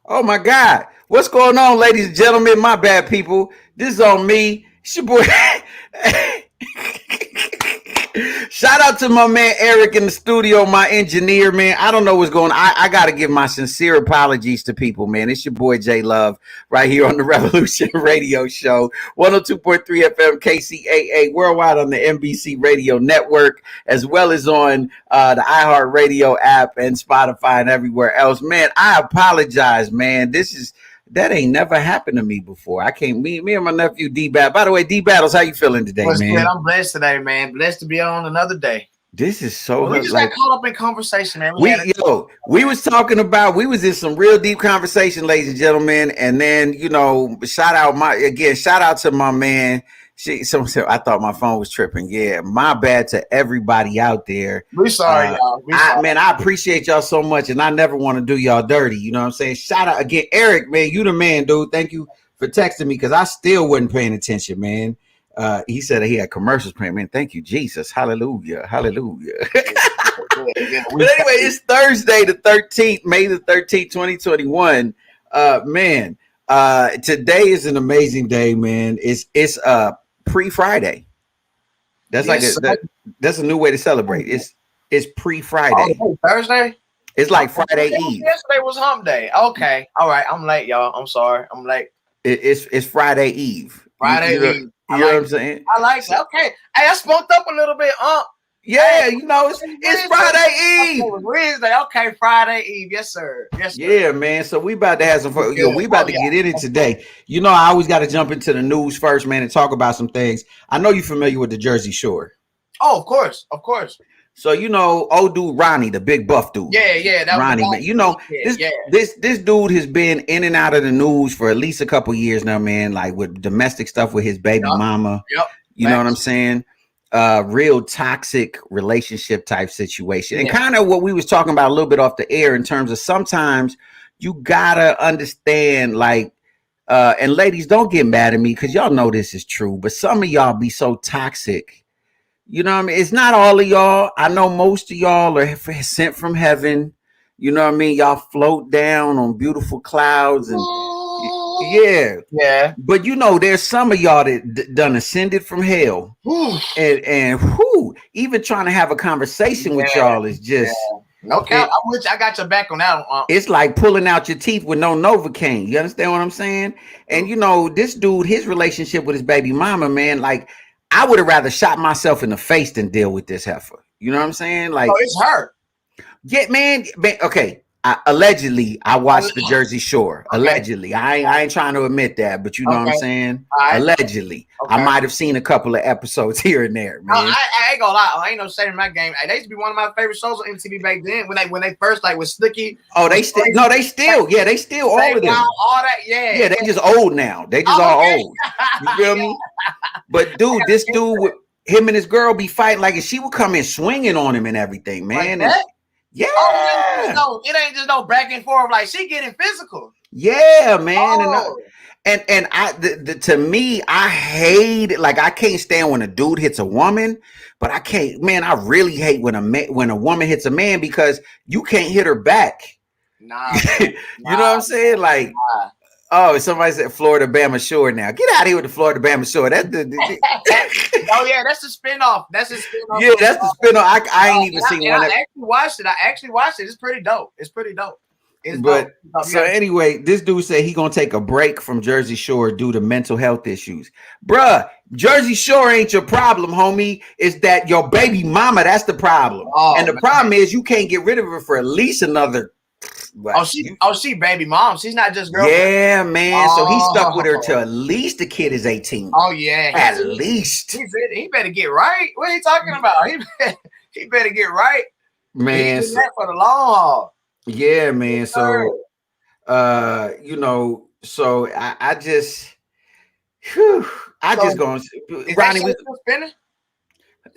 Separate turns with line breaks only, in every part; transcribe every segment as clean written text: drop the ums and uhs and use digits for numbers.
Oh my God. What's going on, ladies and gentlemen? My bad, people. This is on me. It's your boy. Shout out to my man Eric in the studio, my engineer, man. I don't know what's going on. I got to give my sincere apologies to people, man. It's your boy J Love right here on the Revolution Radio Show, 102.3 FM KCAA, worldwide on the NBC Radio Network, as well as on the iHeartRadio app and Spotify and everywhere else. Man, I apologize, man. That ain't never happened to me before. I can't. Me and my nephew D Battle. By the way, D Battles, how you feeling today,
What's
man?
good? I'm blessed today, man. Blessed to be on another day.
This is so.
We just got caught up in conversation, man.
We was talking about. We was in some real deep conversation, ladies and gentlemen. And then shout out to my man. Someone said I thought my phone was tripping. Yeah, my bad to everybody out there.
We sorry, y'all.
Man, I appreciate y'all so much, and I never want to do y'all dirty. You know what I'm saying? Shout out again, Eric, man. You the man, dude. Thank you for texting me because I still wasn't paying attention, man. He said he had commercials playing. Man, thank you, Jesus. Hallelujah, hallelujah. But anyway, it's Thursday, the 13th, May the 13th, 2021. Man, today is an amazing day, man. It's pre-Friday. That's that's a new way to celebrate. It's pre-Friday.
Oh, Thursday?
It's like Friday Eve.
Yesterday was hump day. Okay. All right. I'm late, y'all. I'm sorry. I'm late.
It's Friday Eve.
Friday Eve.
You know what I'm saying?
I like it. Okay. Hey, I spunked up a little bit.
Yeah, it's Friday Eve.
Wednesday. Okay, Friday Eve. Yes, sir. Yes, sir.
Yeah, man. So we about to have some fun. We about to get in it today. I always got to jump into the news first, man, and talk about some things. I know you're familiar with the Jersey Shore.
Oh, of course. Of course.
So old dude Ronnie, the big buff dude.
Yeah, that
Ronnie, man. This dude has been in and out of the news for at least a couple years now, man. Like with domestic stuff with his baby mama.
Yep.
You know what I'm saying? Real toxic relationship type situation, and kind of what we was talking about a little bit off the air in terms of sometimes you gotta understand, like, and ladies, don't get mad at me because y'all know this is true, but some of y'all be so toxic. You know what I mean? It's not all of y'all. I know most of y'all are sent from heaven. You know what I mean? Y'all float down on beautiful clouds and yeah. But there's some of y'all that done ascended from hell, and even trying to have a conversation with y'all is just
okay. I got your back on that one.
It's like pulling out your teeth with no Novocaine. You understand what I'm saying? And this dude, his relationship with his baby mama, man, like, I would have rather shot myself in the face than deal with this heifer. You know what I'm saying? Like,
it's her.
Yeah, man. Okay. Allegedly, I watched the Jersey Shore. Okay. Allegedly, I ain't trying to admit that, but you know what I'm saying. Right. Allegedly, I might have seen a couple of episodes here and there, man.
I ain't gonna lie, I ain't no shame in my game. They used to be one of my favorite shows on MTV back then when they first like with Snooki.
Oh, they still all of them.
All that,
yeah. They just old now. They just all old. You feel me? But dude, this dude, him and his girl be fighting like, and she would come in swinging on him and everything, man.
Like
yeah.
It ain't just no back and forth. Like, she getting physical.
Yeah, man. And to me, I hate it. Like, I can't stand when a dude hits a woman, but I can't, man. I really hate when a woman hits a man because you can't hit her back.
Nah.
You know what I'm saying? Like, oh, somebody said Florida Bama Shore now. Get out of here with the Florida Bama Shore. That's
oh yeah, that's the spinoff. That's the spinoff.
Yeah, that's the spinoff. I ain't even seen one.
I actually watched it. It's pretty dope.
So anyway, this dude said he gonna take a break from Jersey Shore due to mental health issues. Bruh, Jersey Shore ain't your problem, homie. It's that your baby mama, that's the problem. And the problem is you can't get rid of her for at least another.
She baby mom. She's not just girlfriend.
Yeah, man. So he stuck with her till at least the kid is 18.
Oh yeah,
at least.
He better get right. What are you talking about? He better get right,
man.
He's that for the long haul.
Yeah, man. So, so I just going. Ronnie,
spinning.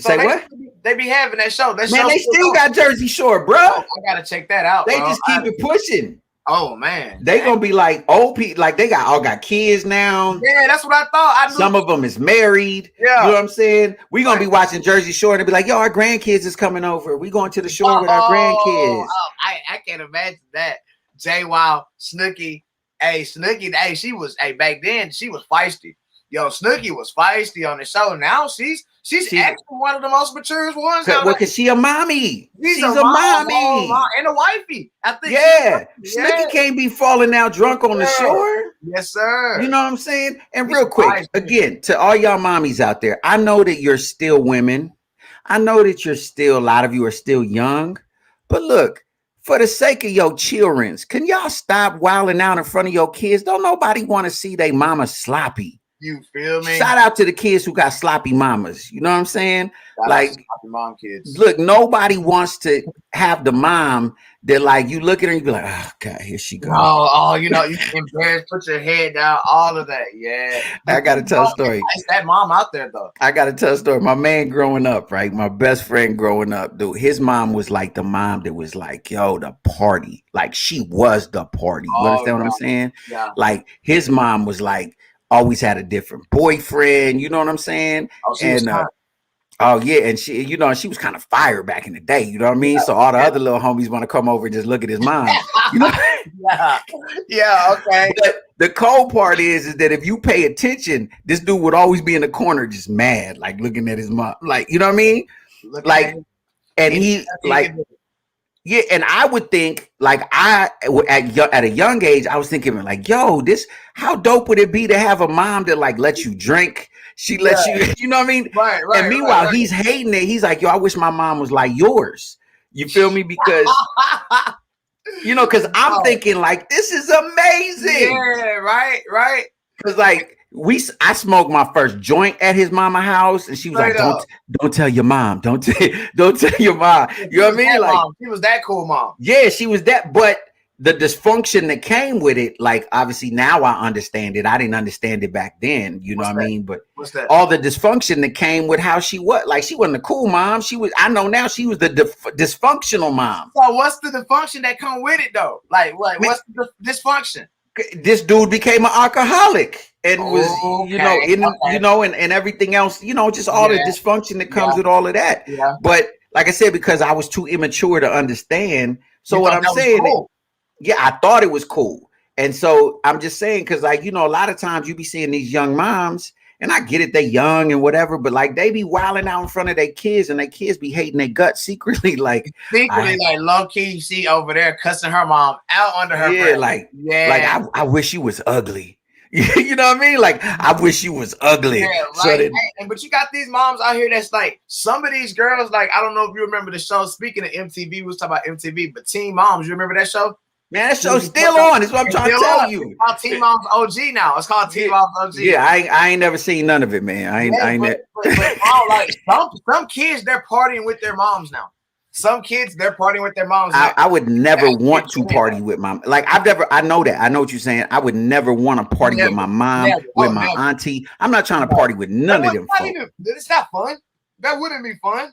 Say what?
They be having that show.
They still got Jersey Shore, bro.
I gotta check that out.
They just keep it pushing.
Oh man,
they gonna be like old people. Like they got kids now.
Yeah, that's what I thought.
Some of them is married. Yeah, you know what I'm saying. We gonna be watching Jersey Shore and they be like, "Yo, our grandkids is coming over. We going to the shore with our grandkids."
I can't imagine that. Jay Wild, Snooki. Hey, Snooki, hey, she was, hey, back then she was feisty. Yo, Snooki was feisty on the show. Now she's actually one of the most mature ones.
Well, cause she a mommy. She's a mommy
and a wifey. I think.
Yeah, Snooki can't be falling out drunk on the shore.
Yes, sir.
You know what I'm saying? And real quick, again, to all y'all mommies out there, I know that you're still women. I know that a lot of you are still young. But look, for the sake of your childrens, can y'all stop wilding out in front of your kids? Don't nobody want to see their mama sloppy.
You feel me?
Shout out to the kids who got sloppy mamas. You know what I'm saying?
Shout like sloppy mom kids.
Look, nobody wants to have the mom that like you look at her and you be like, oh God, here she goes.
Oh, you know, you embarrassed, put your head down, all of that. Yeah.
I gotta tell a story.
It's that mom out there though.
I gotta tell a story. My man growing up, right? My best friend growing up, dude, his mom was like the mom that was like, yo, the party. Like she was the party. You understand what I'm saying?
Yeah.
Like his mom was like, always had a different boyfriend, you know what I'm saying? Oh yeah, and she, you know, she was kind of fire back in the day, you know what I mean? So all the other little homies want to come over and just look at his mom. You know?
Yeah, okay.
But the cold part is that if you pay attention, this dude would always be in the corner just mad, like looking at his mom, like, you know what I mean? Like, and he like, yeah, and I would think like at a young age, I was thinking like, yo, how dope would it be to have a mom that like lets you drink? She lets you, you know what I mean?
Right.
And meanwhile, he's hating it. He's like, yo, I wish my mom was like yours. You feel me? Because you know, because I'm thinking like, this is amazing.
Yeah, right.
Because like I smoked my first joint at his mama house, and she was like, "Don't tell your mom. Don't tell your mom." You know what I mean? Like
she was that cool mom.
Yeah, she was that. But the dysfunction that came with it, like obviously now I understand it. I didn't understand it back then. You know what I mean? But all the dysfunction that came with how she was, like she wasn't a cool mom. She was. I know now she was the dysfunctional mom.
So what's the dysfunction that come with it though? Like what? What's the dysfunction?
This dude became an alcoholic and was, you know, and everything else, you know, just all the dysfunction that comes with all of that.
Yeah.
But like I said, because I was too immature to understand. So what I'm saying, I thought it was cool. And so I'm just saying, because like, you know, a lot of times you be seeing these young moms, and I get it, they young and whatever, but like they be wilding out in front of their kids, and their kids be hating their guts secretly. Like
low key, you see over there cussing her mom out under her breath.
Like I wish you was ugly. You know what I mean? Like I wish you was ugly.
Yeah, like, but you got these moms out here that's like, some of these girls, like, I don't know if you remember the show. Speaking of MTV, we was talking about MTV, but Teen Moms, you remember that show?
Man, that show's still on. Is what I'm trying to tell you.
It's called Teen Moms OG now. It's called Teen Moms OG.
Yeah, I ain't never seen none of it, man. I ain't never.
Like some kids, they're partying with their moms now. Some kids, they're partying with their moms.
I would never want to party with my, like I know that. I know what you're saying. I would never want to party with my mom, with my auntie. I'm not trying to party with none of them folks.
It's not fun. That wouldn't be fun.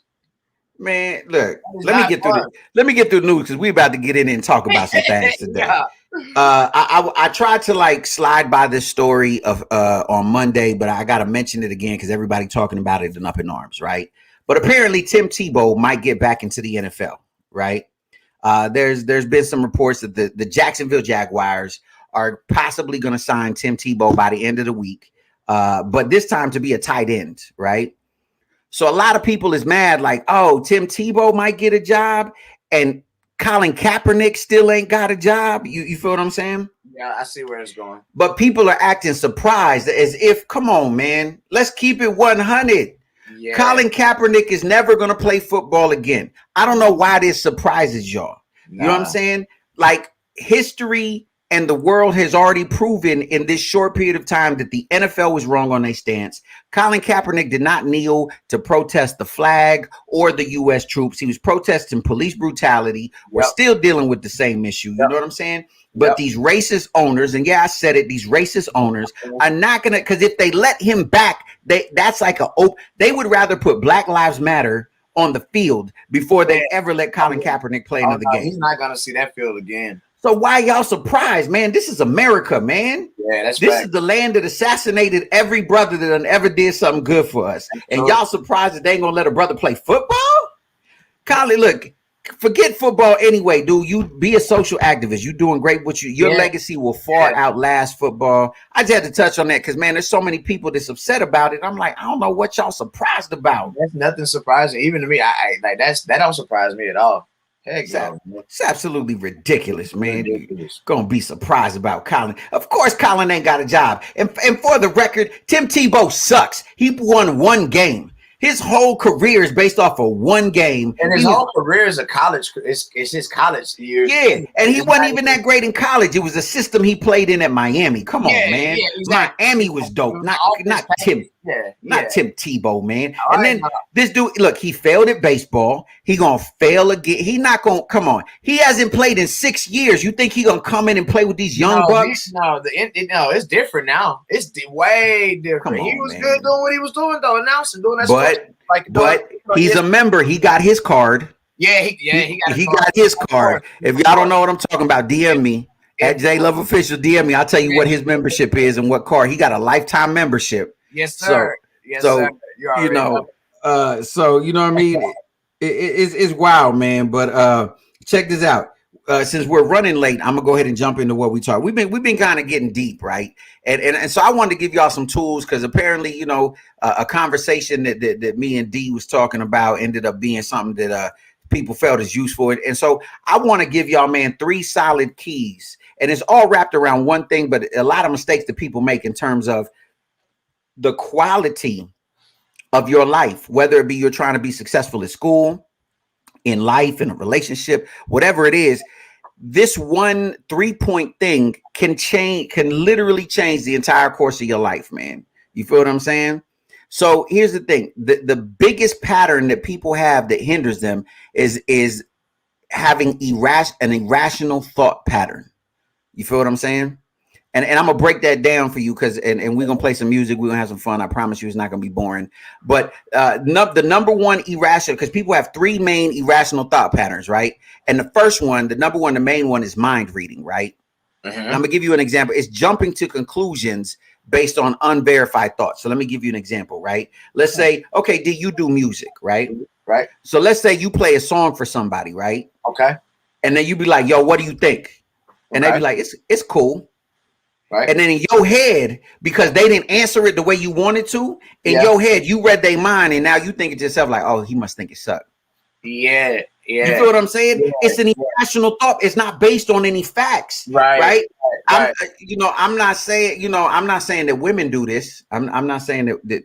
Man, look, let me get through the news, because we're about to get in and talk about some things today. I tried to like slide by this story of on Monday, but I gotta mention it again because everybody talking about it and up in arms, right? But apparently Tim Tebow might get back into the NFL, right? There's been some reports that the Jacksonville Jaguars are possibly going to sign Tim Tebow by the end of the week, but this time to be a tight end, right? So a lot of people is mad, like, oh, Tim Tebow might get a job, and Colin Kaepernick still ain't got a job. You feel what I'm saying?
Yeah, I see where it's going.
But people are acting surprised, as if, come on, man, let's keep it 100. Yeah. Colin Kaepernick is never going to play football again. I don't know why this surprises y'all. You know what I'm saying? Like, history and the world has already proven in this short period of time that the NFL was wrong on their stance. Colin Kaepernick did not kneel to protest the flag or the U.S. troops. He was protesting police brutality. We're still dealing with the same issue. You know what I'm saying? But these racist owners, and I said it, these racist owners are not going to, because if they let him back, that's like they would rather put Black Lives Matter on the field before they ever let Colin Kaepernick play another game.
He's not going to see that field again.
So why y'all surprised, man? This is America, man.
Yeah, that's
this is the land that assassinated every brother that ever did something good for us. And y'all surprised that they ain't gonna let a brother play football? Colin, look, forget football anyway, dude. You be a social activist. You doing great with you. Your legacy will far outlast football. I just had to touch on that because, man, there's so many people that's upset about it. I'm like, I don't know what y'all surprised about.
That's nothing surprising, even to me. I like that don't surprise me at all. Heck no.
It's absolutely ridiculous, man. Ridiculous. You're gonna be surprised about Colin. Of course, Colin ain't got a job. And for the record, Tim Tebow sucks. He won one game. His whole career is based off of one game.
And his whole career is a college. It's his college years.
Yeah, and he wasn't even that great in college. It was a system he played in at Miami. Come on, man. Yeah, exactly. Miami was dope. Not Tim. Not Tim Tebow, man. All and then this dude, look, he failed at baseball. He gonna fail again. He not gonna come on. He hasn't played in 6 years. You think he gonna come in and play with these young bucks?
No, it's different now. It's way different. He was good doing what he was doing though, announcing, doing that.
But he's a member. He got his card.
Yeah, he
got his card. If y'all don't know what I'm talking about, DM me at J Love Official. DM me. I'll tell you what his membership is and what card. He got a lifetime membership.
Yes, sir.
So you know what I mean. It's wild, man. But check this out. Since we're running late, I'm gonna go ahead and jump into what we talk. We've been kind of getting deep, right? And so I wanted to give y'all some tools because apparently, a conversation that me and D was talking about ended up being something that people felt is useful. And so I want to give y'all, man, 3 solid keys, and it's all wrapped around one thing, but a lot of mistakes that people make in terms of the quality of your life, whether it be you're trying to be successful at school, in life, in a relationship, whatever it is. This one 3-point thing can literally change the entire course of your life, man. You feel what I'm saying? So here's the thing. The biggest pattern that people have that hinders them is having an irrational thought pattern. You feel what I'm saying? And I'm gonna break that down for you because and we're gonna play some music. We're gonna have some fun. I promise you, it's not gonna be boring. But the number one irrational, because people have 3 main irrational thought patterns, right? And the first one, the main one is mind reading, right? Mm-hmm. I'm gonna give you an example. It's jumping to conclusions based on unverified thoughts. So let me give you an example, right? Let's say, okay, do you do music, right?
Right.
So let's say you play a song for somebody, right?
Okay.
And then you be like, yo, what do you think? And they be like, it's cool. Right. And then in your head, because they didn't answer it the way you wanted to, in your head, you read their mind, and now you think it yourself like, oh, he must think it sucked.
Yeah.
You feel what I'm saying? Yeah, it's an irrational thought. It's not based on any facts. Right. I'm not saying, I'm not saying that women do this. I'm not saying that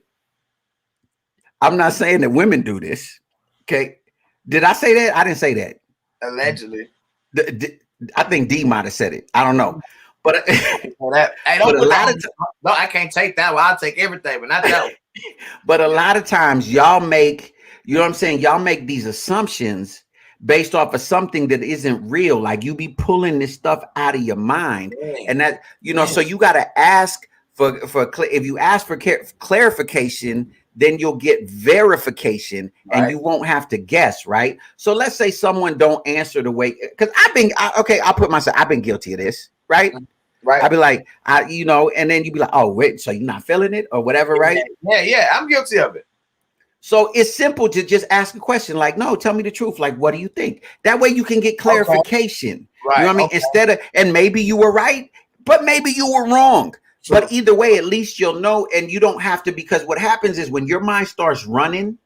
I'm not saying that women do this. Okay. Did I say that? I didn't say that.
Allegedly.
I think D might have said it. I don't know. But
I can't take that one. I'll take everything, but not that one.
But a lot of times y'all make, y'all make these assumptions based off of something that isn't real. Like you be pulling this stuff out of your mind. And that, so you got to ask if you ask for clarification, then you'll get verification and you won't have to guess, right? So let's say someone don't answer the way, because I've been guilty of this. Right. I'd be like, and then you'd be like, oh, wait, so you're not feeling it or whatever, right?
Yeah, I'm guilty of it.
So it's simple to just ask a question like, no, tell me the truth. Like, what do you think? That way you can get clarification. Right. You know what I mean? Instead of, and maybe you were right, but maybe you were wrong. Sure. But either way, at least you'll know, and you don't have to, because what happens is when your mind starts running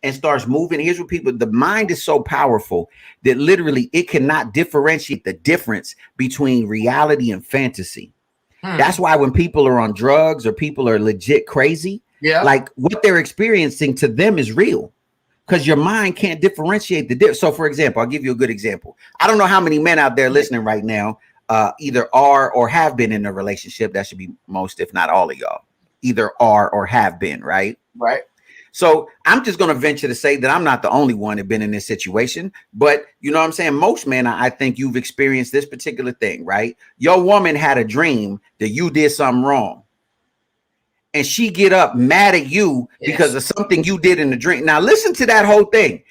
and starts moving, here's what the mind is so powerful that literally it cannot differentiate the difference between reality and fantasy. That's why when people are on drugs or people are legit crazy, like what they're experiencing to them is real, because your mind can't differentiate the difference. So for example, I'll give you a good example. I don't know how many men out there listening right now either are or have been in a relationship. That should be most, if not all of y'all, either are or have been, right? So I'm just going to venture to say that I'm not the only one that been in this situation, but you know what I'm saying? Most men, I think you've experienced this particular thing, right? Your woman had a dream that you did something wrong, and she get up mad at you because of something you did in the dream. Now listen to that whole thing.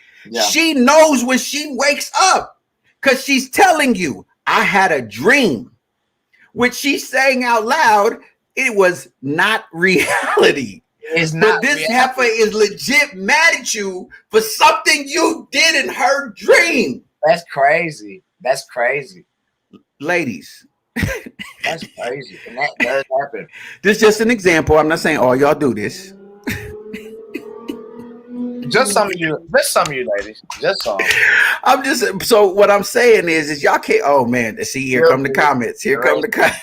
She knows when she wakes up because she's telling you, I had a dream, which she's saying out loud, it was not reality. But this heifer is legit mad at you for something you did in her dream.
That's crazy. That's crazy.
Ladies.
That's crazy. And that does happen.
This is just an example. I'm not saying all y'all do this.
Just some of you ladies. Just some.
I'm just so what I'm saying is y'all can't. Oh man, see here come the comments. Here come the comments.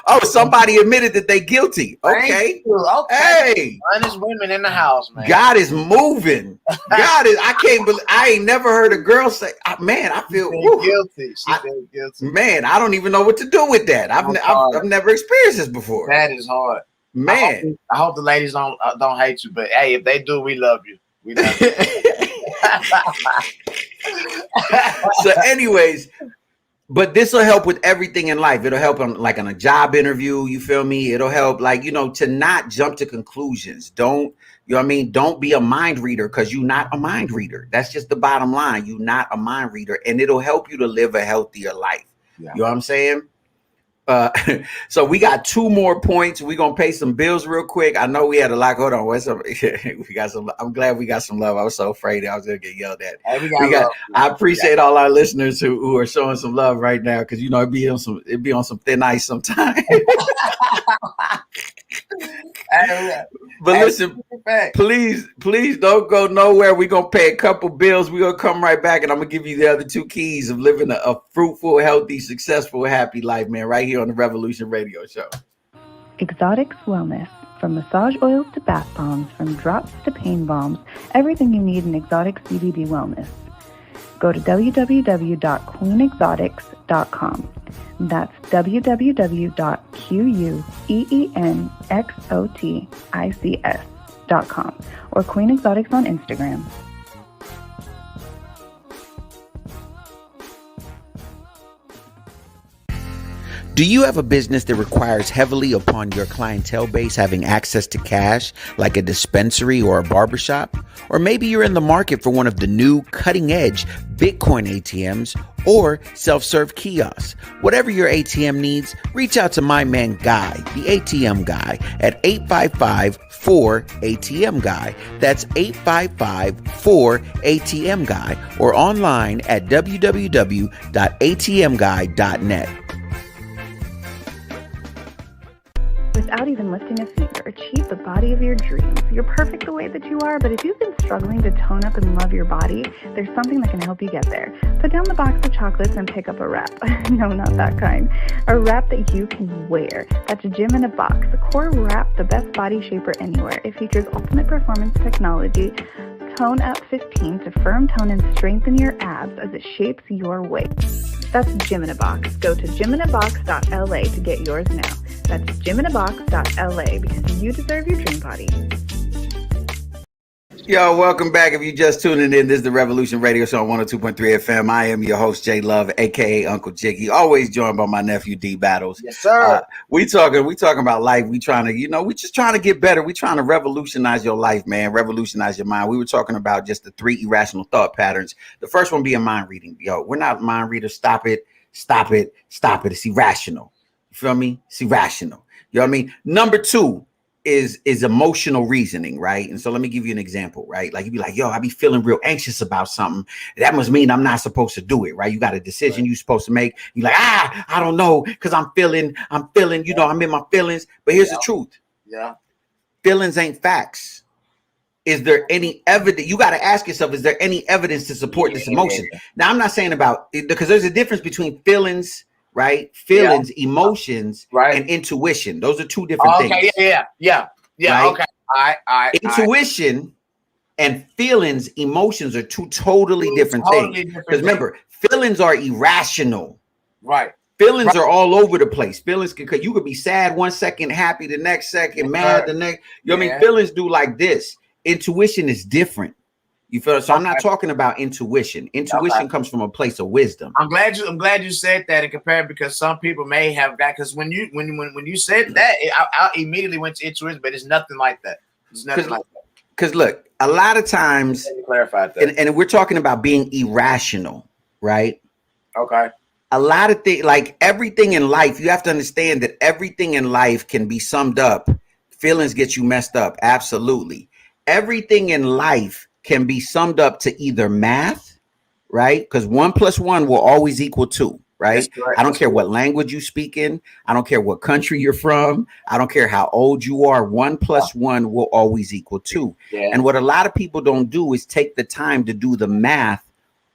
Oh, somebody admitted that they guilty. Okay. Hey,
honest women in the house, man.
God is moving. God is. I can't believe. I ain't never heard a girl say, "Man, I feel
guilty." She feel guilty.
Man, I don't even know what to do with that. I've never experienced this before.
That is hard.
Man,
I hope the ladies don't hate you, but hey, if they do, we love you. We love you.
So, anyways, but this will help with everything in life. It'll help on a job interview. You feel me? It'll help to not jump to conclusions. Don't Don't be a mind reader because you're not a mind reader. That's just the bottom line. You're not a mind reader, and it'll help you to live a healthier life. Yeah. You know what I'm saying? So we got 2 more points. We're gonna pay some bills real quick. I know we had a lot. Hold on, what's up? We got some. I'm glad we got some love. I was so afraid I was gonna get yelled at. Hey, I appreciate all our listeners who are showing some love right now because it'd be on some thin ice sometimes. But listen, please don't go nowhere. We're gonna pay a couple bills. We're gonna come right back, and I'm gonna give you the other 2 keys of living a fruitful, healthy, successful, happy life, man. Right here on the Revolution Radio Show.
Exotics Wellness. From massage oils to bath bombs, from drops to pain bombs, everything you need in exotic CBD wellness. Go to www.queenexotics.com. That's www.queenexotics.com or Queen Exotics on Instagram.
Do you have a business that requires heavily upon your clientele base having access to cash, like a dispensary or a barbershop? Or maybe you're in the market for one of the new cutting-edge Bitcoin ATMs or self-serve kiosks. Whatever your ATM needs, reach out to my man Guy, the ATM Guy, at 855-4ATM-GUY. That's 855-4ATM-GUY or online at www.atmguy.net.
Without even lifting a finger, achieve the body of your dreams. You're perfect the way that you are, but if you've been struggling to tone up and love your body, there's something that can help you get there. Put down the box of chocolates and pick up a wrap. No, not that kind. A wrap that you can wear. That's Gym in a Box. The Core Wrap, the best body shaper anywhere. It features ultimate performance technology, Tone Up 15 to firm tone and strengthen your abs as it shapes your waist. That's Gym in a Box. Go to gyminabox.la to get yours now. That's gyminabox.la because you deserve your dream body.
Yo, welcome back. If you just tuning in, this is the Revolution Radio Show on 102.3 FM. I am your host, J Love, aka Uncle Jiggy. Always joined by my nephew D Battles.
Yes, sir.
We talking about life. We just trying to get better. We trying to revolutionize your life, man. Revolutionize your mind. We were talking about just the 3 irrational thought patterns. The first one being mind reading. Yo, we're not mind readers. Stop it. Stop it. Stop it. It's irrational. You feel me? It's irrational. You know what I mean? Number 2 is emotional reasoning, right? And so let me give you an example, right? Like you'd be like, yo, I be feeling real anxious about something. That must mean I'm not supposed to do it, right? You got a decision you're supposed to make. You're like, I don't know, because I'm feeling, I'm in my feelings. But here's the truth.
Yeah.
Feelings ain't facts. Is there any evidence? You got to ask yourself, is there any evidence to support this emotion? Now, I'm not saying about it, because there's a difference between feelings, right? Feelings, emotions, and intuition. Those are 2 different things.
Yeah. Right? Okay. All right.
Intuition and feelings, emotions are 2 totally different things. Because remember, feelings are irrational.
Right.
Feelings are all over the place. Feelings because you could be sad 1 second, happy the next second, mad the next. You know what I mean? Feelings do like this. Intuition is different. You feel so? I'm not talking about intuition. Intuition comes from a place of wisdom.
I'm glad you said that and compared because some people may have that because when you said that, I immediately went to intuition, but it's nothing like that. It's nothing like that.
Because look, a lot of times,
clarified that,
and we're talking about being irrational, right?
Okay.
A lot of things, like everything in life, you have to understand that everything in life can be summed up. Feelings get you messed up. Absolutely. Everything in life can be summed up to either math right? Because 1+1 will always equal 2, right? I don't care what language you speak in. I don't care what country you're from. I don't care how old you are. 1+1 will always equal 2.
Yeah.
And what a lot of people don't do is take the time to do the math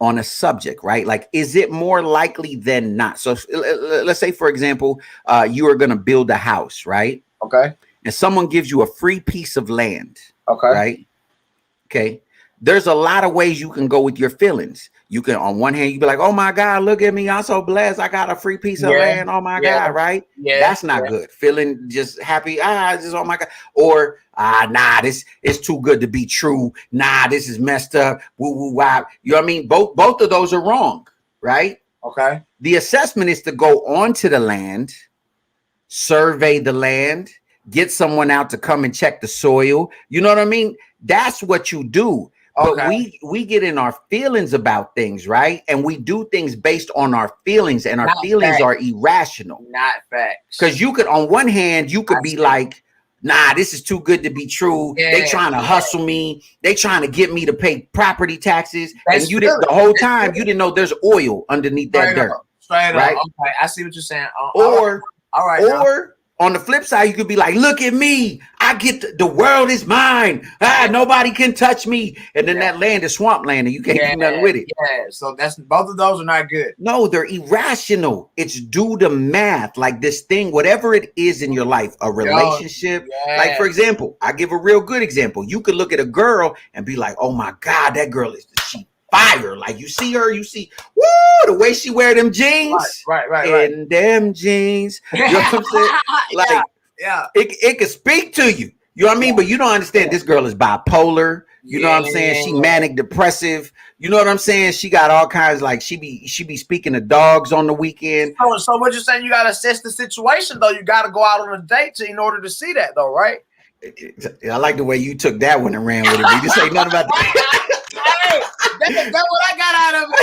on a subject, right? Like, is it more likely than not? So let's say, for example, you are going to build a house, right?
Okay.
And someone gives you a free piece of land,
Okay.
right? Okay. There's a lot of ways you can go with your feelings. You can, on one hand, you be like, oh my God, look at me. I'm so blessed. I got a free piece of land. Oh my God, right?
Yeah.
That's not good. Feeling just happy. Just, oh my God. Or, nah, this is too good to be true. Nah, this is messed up. Woo, woo, wow. You know what I mean? Both of those are wrong, right?
Okay.
The assessment is to go onto the land, survey the land, get someone out to come and check the soil. You know what I mean? That's what you do. But we get in our feelings about things, right? And we do things based on our feelings, and our feelings are irrational.
Not facts.
Because you could, on one hand, you could be like, nah, this is too good to be true.
Yeah,
they trying to hustle me. They trying to get me to pay property taxes.
That's
and you didn't, the whole time, you didn't know there's oil underneath that dirt.
Straight
right?
up. Okay, I see what you're saying.
Or
or
on the flip side, you could be like, look at me. I get the world is mine. Nobody can touch me. And then that land is swampland and you can't do nothing with it.
Yeah, so that's both of those are not good.
No, they're irrational. It's due to math. Like this thing, whatever it is in your life, a relationship. Like, for example, I give a real good example. You could look at a girl and be like, oh my God, that girl is she fire. Like you see her, you see, woo, the way she wear them jeans.
Right.
And them jeans. You know what I'm saying? Like, it could speak to you. You know what I mean? But you don't understand this girl is bipolar. You know what I'm saying? She manic depressive. You know what I'm saying? She got all kinds, like she be speaking to dogs on the weekend.
So what you're saying, you gotta assess the situation though. You gotta go out on a date in order to see that though, right?
I like the way you took that one and ran with it. You just say nothing about that.
Hey, that's what I got out of it.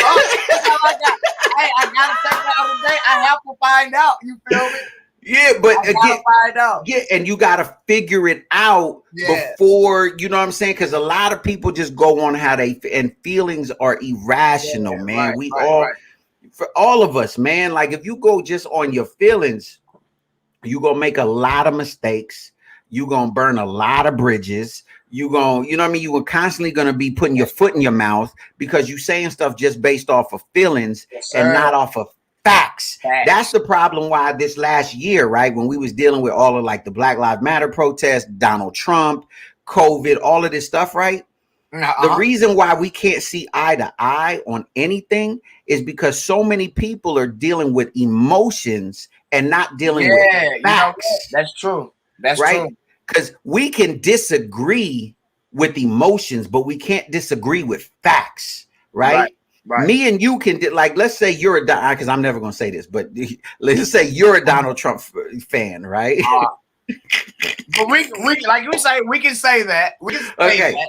Hey, I gotta take it out of the day. I have to find out. You feel me?
Yeah, but again,
find out.
Yeah, and you gotta figure it out before, you know what I'm saying? Because a lot of people just go on how they, and feelings are irrational, man. For all of us, man. Like if you go just on your feelings, you gonna make a lot of mistakes. You gonna burn a lot of bridges. You know what I mean? You were constantly going to be putting your foot in your mouth because you saying stuff just based off of feelings and not off of facts. That's the problem why this last year, right, when we was dealing with all of like the Black Lives Matter protests, Donald Trump, COVID, all of this stuff, right? The reason why we can't see eye to eye on anything is because so many people are dealing with emotions and not dealing with facts.
You know, that's true. That's
right?
true.
Because we can disagree with emotions, but we can't disagree with facts, right? Me and you can, like, let's say you're a, because I'm never going to say this, but let's say you're a Donald Trump fan, right?
But we like you say, we can say that. We can say that.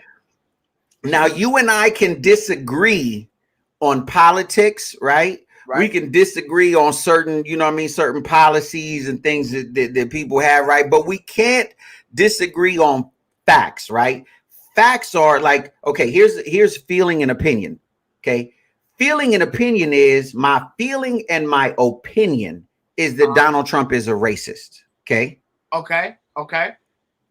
Now, you and I can disagree on politics, right? We can disagree on certain, you know what I mean, certain policies and things that people have, right? But we can't disagree on facts, right? Facts are like, okay, here's feeling and opinion. Okay. Feeling and opinion is my feeling and my opinion is that Donald Trump is a racist. Okay.
Okay.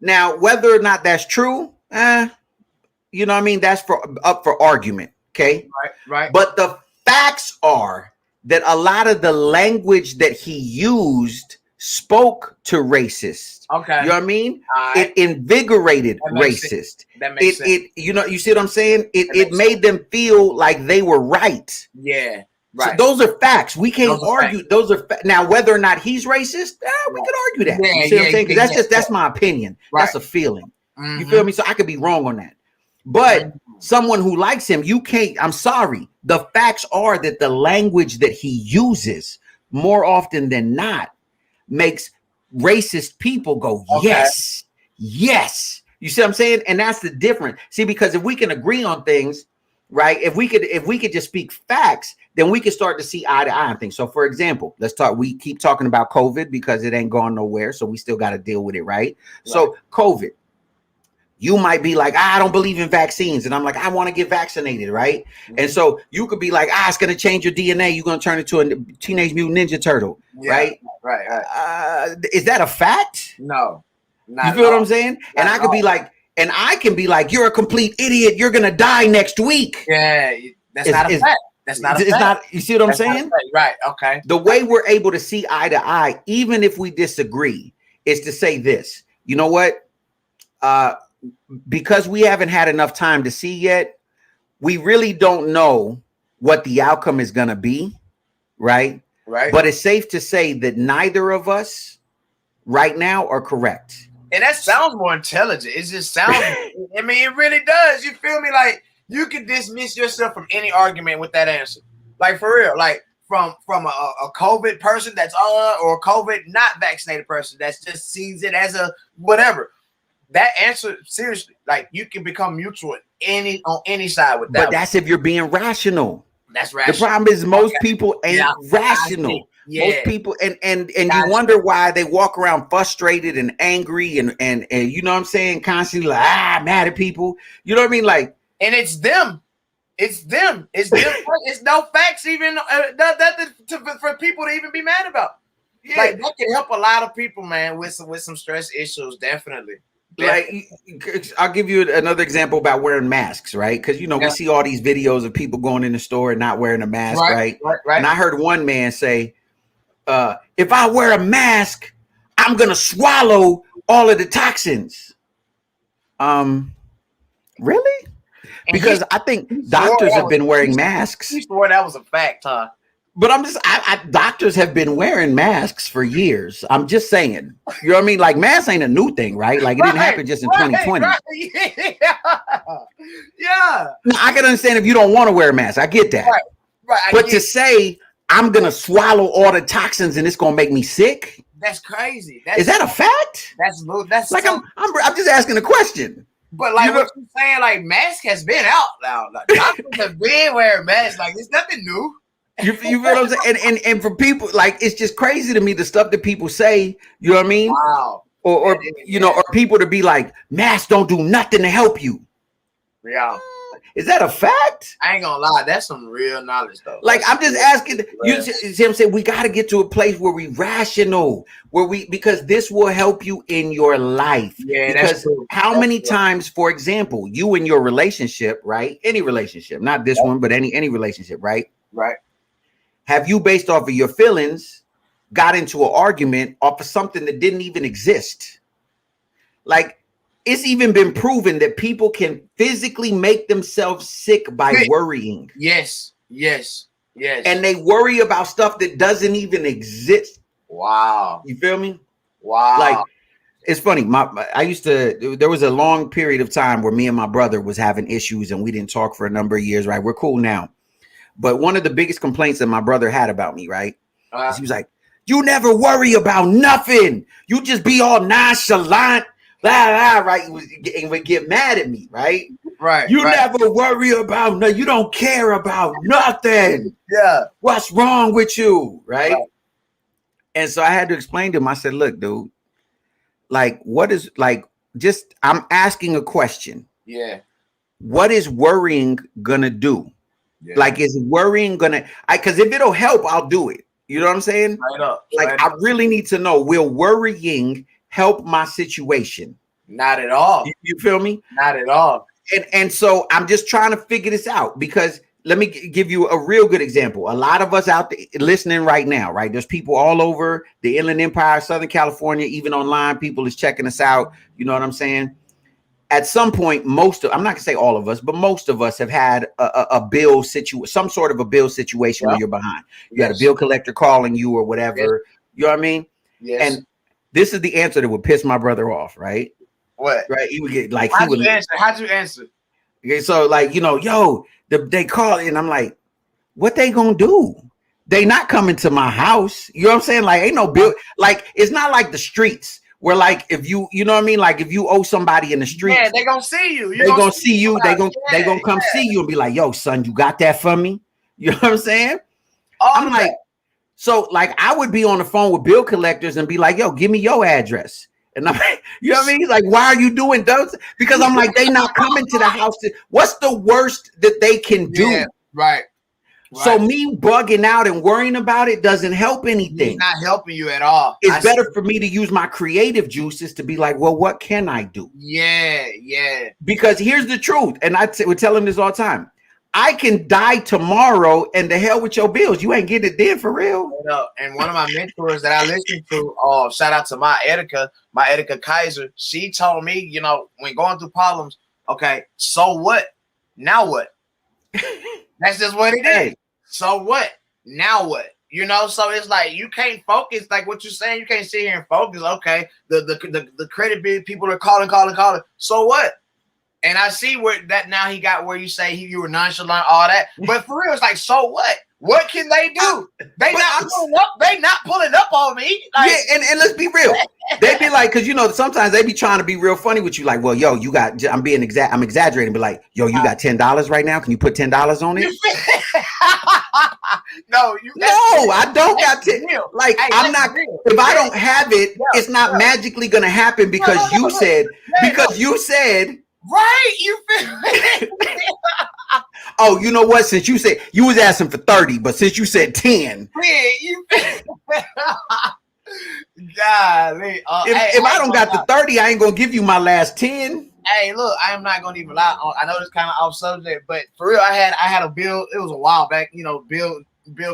Now, whether or not that's true, you know what I mean? That's up for argument. Okay.
Right.
But the facts are that a lot of the language that he used spoke to racists. Okay. You know what I mean? It invigorated racist.
That makes sense.
You know, you see what I'm saying? It made them feel like they were right.
Yeah.
Right. So those are facts. We can't argue. Those are now whether or not he's racist, we could argue that. You see what I'm saying? Because that's my opinion. That's a feeling. You feel me? So I could be wrong on that. But someone who likes him, you can't. I'm sorry. The facts are that the language that he uses more often than not makes racist people go, yes. You see what I'm saying? And that's the difference. See, because if we can agree on things, right? If we could just speak facts, then we could start to see eye to eye on things. So, for example, we keep talking about COVID because it ain't going nowhere. So we still got to deal with it, right? So COVID, You might be like, I don't believe in vaccines. And I'm like, I want to get vaccinated, right? Mm-hmm. And so you could be like, it's going to change your DNA. You're going to turn into a Teenage Mutant Ninja Turtle, right?
Right.
Is that a fact?
No.
You feel what I'm saying? And I could be like, and I can be like, you're a complete idiot. You're going to die next week.
Yeah, that's not a fact. That's not a fact.
You see what I'm saying?
Right. Okay.
The way we're able to see eye to eye, even if we disagree, is to say this. You know what? Because we haven't had enough time to see yet, we really don't know what the outcome is going to be, right?
Right.
But it's safe to say that neither of us right now are correct.
And that sounds more intelligent. It just sounds, I mean, it really does. You feel me? Like, you can dismiss yourself from any argument with that answer. Like, for real. Like, from a COVID person that's or a COVID not vaccinated person that just sees it as a whatever. That answer, seriously, like, you can become mutual on any side with that.
But that's if you're being rational.
That's rational.
The problem is most people ain't rational. Most people and you wonder why they walk around frustrated and angry and you know what I'm saying, constantly like mad at people. You know what I mean? Like,
and it's them. It's them. It's no facts even nothing for people to even be mad about. Yeah. Like, that can help a lot of people, man, with some stress issues, definitely.
Like, I'll give you another example about wearing masks, right? Because, you know, we see all these videos of people going in the store and not wearing a mask, right? And I heard one man say, if I wear a mask, I'm going to swallow all of the toxins. Really? Because I think doctors have been wearing masks.
He swore that was a fact, huh?
But I'm just, doctors have been wearing masks for years. I'm just saying, you know what I mean? Like, masks ain't a new thing, right? Like, it didn't happen just in 2020.
Yeah.
Now, I can understand if you don't want to wear a mask. I get that.
Right.
But to say I'm going to swallow all the toxins and it's going to make me sick.
That's crazy.
Is that a fact?
That's
like, I'm just asking a question.
But like, what you're saying, like, mask has been out now. Like, doctors have been wearing masks. Like, it's nothing new.
You feel what I'm saying? And for people, like, it's just crazy to me, the stuff that people say, you know what I mean?
Wow.
Or you know, or people to be like, masks don't do nothing to help you.
Yeah.
Is that a fact?
I ain't gonna lie, that's some real knowledge though.
Like, I'm just asking you see what I'm saying? We got to get to a place where we rational, because this will help you in your life.
Yeah,
because how many times, for example, you in your relationship, right? Any relationship, not this one, but any relationship, right?
Right.
Have you, based off of your feelings, got into an argument off of something that didn't even exist? Like, it's even been proven that people can physically make themselves sick by worrying.
Yes.
And they worry about stuff that doesn't even exist.
Wow.
You feel me?
Wow.
Like, it's funny. There was a long period of time where me and my brother was having issues and we didn't talk for a number of years, right? We're cool now. But one of the biggest complaints that my brother had about me, right? He was like, you never worry about nothing. You just be all nonchalant, right? And would get mad at me, right?
Right.
You never worry about nothing. You don't care about nothing.
Yeah.
What's wrong with you, right? And so I had to explain to him. I said, look, dude, like, what is, like, just, I'm asking a question.
Yeah.
What is worrying gonna do? Yeah. Like, is worrying gonna, because if it'll help, I'll do it. You know what I'm saying?
Right up.
I really need to know, will worrying help my situation?
Not at all.
You feel me?
Not at all.
And so I'm just trying to figure this out, because let me give you a real good example. A lot of us out there listening right now, right? There's people all over the Inland Empire, Southern California, even online, people is checking us out. You know what I'm saying? At some point, I'm not gonna say all of us, but most of us have had a bill situation, some sort of a bill situation where you're behind. You had a bill collector calling you or whatever. You know what I mean?
Yes.
And this is the answer that would piss my brother off, right?
What?
Right? He would get like,
how'd you answer?
Okay, so like, you know, they call and I'm like, what they gonna do? They not coming to my house. You know what I'm saying? Like, ain't no bill. Like, it's not like the streets where, like, if you know what I mean? Like, if you owe somebody in the street,
yeah, they gonna see you.
They gonna see you. They gonna come see you and be like, yo, son, you got that for me? You know what I'm saying? I'm like, so like, I would be on the phone with bill collectors and be like, yo, give me your address. And I'm like, you know what I mean? He's like, why are you doing those? Because I'm like, they not coming to the house. What's the worst that they can do?
Yeah, right.
So me bugging out and worrying about it doesn't help anything.
It's not helping you at all.
It's better for me to use my creative juices to be like, well, what can I do?
Yeah.
Because here's the truth. And we tell him this all the time. I can die tomorrow and the hell with your bills. You ain't getting it then for real.
And one of my mentors that I listen to, shout out to my Edika Kaiser. She told me, you know, when going through problems, okay, so what? Now what? That's just what it is. So what? Now what? You know, so it's like you can't focus like what you're saying. You can't sit here and focus. Okay, the credit bid people are calling. So what? And I see where that now he got where you say you were nonchalant, all that. But for real, it's like, so what? What can they do? They not pulling up. They not pulling up on me. Like,
yeah, and let's be real. They be like, because you know, sometimes they be trying to be real funny with you. Like, well, yo, you got. I'm exaggerating, but like, yo, you got $10 right now. Can you put $10 on it?
No,
I don't got to. Like, hey, I'm not. Real. If I don't have it, it's not magically gonna happen because you said. Because you said.
Right, you feel
Oh, you know what? Since you said you was asking for 30, but since you said 10,
you golly.
If I don't got the 30, I ain't gonna give you my last 10.
Hey, look, I am not gonna even lie. I know this kind of off subject, but for real, I had a bill. It was a while back, you know, bill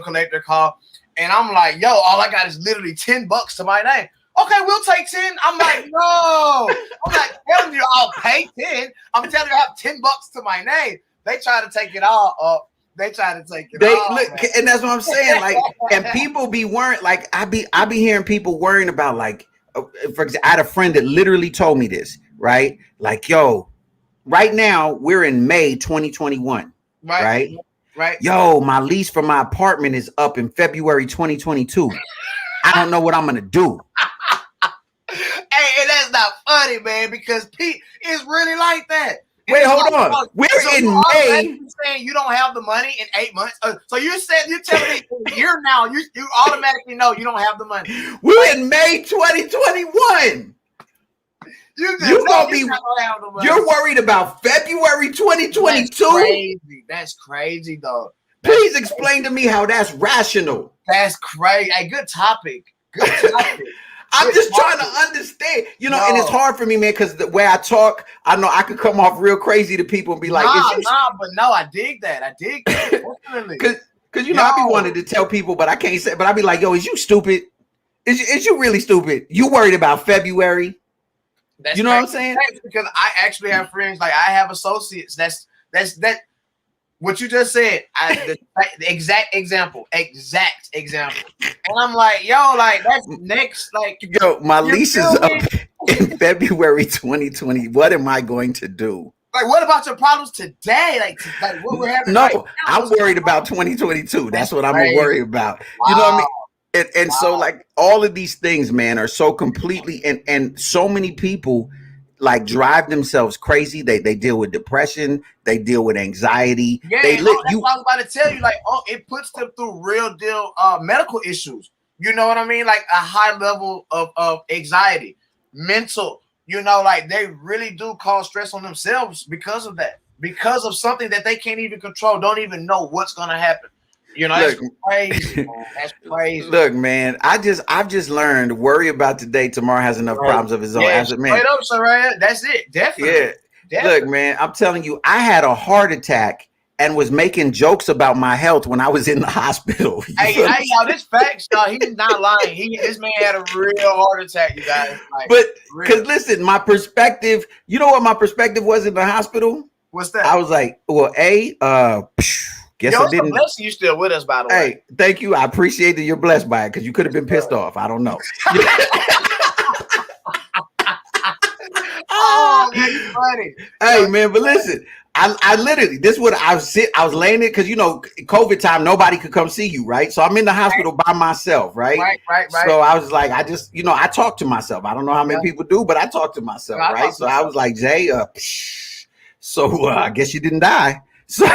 collector call, and I'm like, yo, all I got is literally $10 to my name. Okay, we'll take 10. I'm like, no. I'm not telling you I'll pay 10. I'm telling you I have $10 to my name. They try to take it all up. They try to take it all.
Look, and that's what I'm saying. Like, and people be worrying. Like, I be hearing people worrying about, like, for example, I had a friend that literally told me this, right? Like, yo, right now we're in May 2021, right? Yo, my lease for my apartment is up in February 2022. I don't know what I'm gonna do.
Hey, and that's not funny, man, because Pete is really like that.
Wait, hold on. We're in May.
Saying you don't have the money in 8 months. So you're telling me you're now you automatically know you don't have the money.
We're in May 2021. You're worried about February 2022.
That's crazy, though.
Please explain to me how that's rational.
That's crazy. Hey, good topic.
I'm just trying to understand, you know, and it's hard for me, man, because the way I talk, I know I could come off real crazy to people and be like,
I dig that. Definitely.
Because you know, I be wanting to tell people, but I can't say, but I be like, yo, is you stupid? Is you really stupid? You worried about February?
That's
you know what I'm saying?
Because I actually have friends, like I have associates. That's what you just said. The exact example. And I'm like, yo, like that's next. Like,
yo, my lease is up in February 2020. What am I going to do?
Like, what about your problems today? Like what we're having.
No,
right now,
I'm worried about 2022. That's what I'm worried about. Wow. You know what I mean? And so, like, all of these things, man, are so completely and so many people like drive themselves crazy. They deal with depression. They deal with anxiety.
Yeah, that's what I was about to tell you. Like, it puts them through real deal medical issues. You know what I mean? Like a high level of anxiety, mental. You know, like they really do cause stress on themselves because of that. Because of something that they can't even control. Don't even know what's gonna happen. You know, that's crazy. Man. That's crazy.
Look, man, I've just learned worry about today. Tomorrow has enough problems of his own.
Yeah,
as a man.
Straight up, Soraya. That's it. Definitely.
Yeah. Definitely. Look, man, I'm telling you, I had a heart attack and was making jokes about my health when I was in the hospital.
Hey, y'all, this facts, y'all. He's not lying. This man had a real heart attack, you guys. Like,
but because listen, my perspective. You know what my perspective was in the hospital?
What's that?
I was like, well, guess I didn't.
Bless you still with us, by the way.
Hey, thank you. I appreciate that you're blessed by it because you could have been pissed off. I don't know.
Oh, that's funny.
Hey, man, but listen, I literally, this is what I was laying it because, you know, COVID time, nobody could come see you, right? So I'm in the hospital by myself, right?
Right.
So I was like, I just, you know, I talk to myself. I don't know how many people do, but I talk to myself, right? So I was like, Jay, I guess you didn't die. So.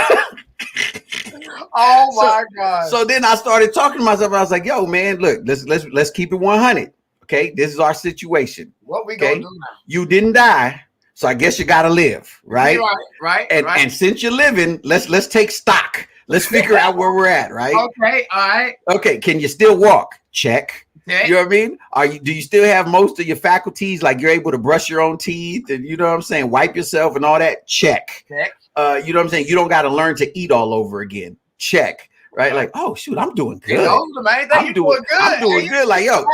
Oh my God.
So then I started talking to myself and I was like, yo, man, look, let's keep it 100. Okay, this is our situation.
What we
Okay,
gonna do now?
you didn't die, so I guess you gotta live, right?
Right.
And since you're living, let's take stock. Let's figure out where we're at, right?
Okay, all right.
Okay, can you still walk? Check.
Okay.
You know what I mean? Do you still have most of your faculties? Like you're able to brush your own teeth and you know what I'm saying, wipe yourself and all that? Check.
Check.
You know what I'm saying? You don't got to learn to eat all over again. Check. Right? Like, oh shoot, I'm doing good.
Those the main thing.
I'm doing good. Like, yo,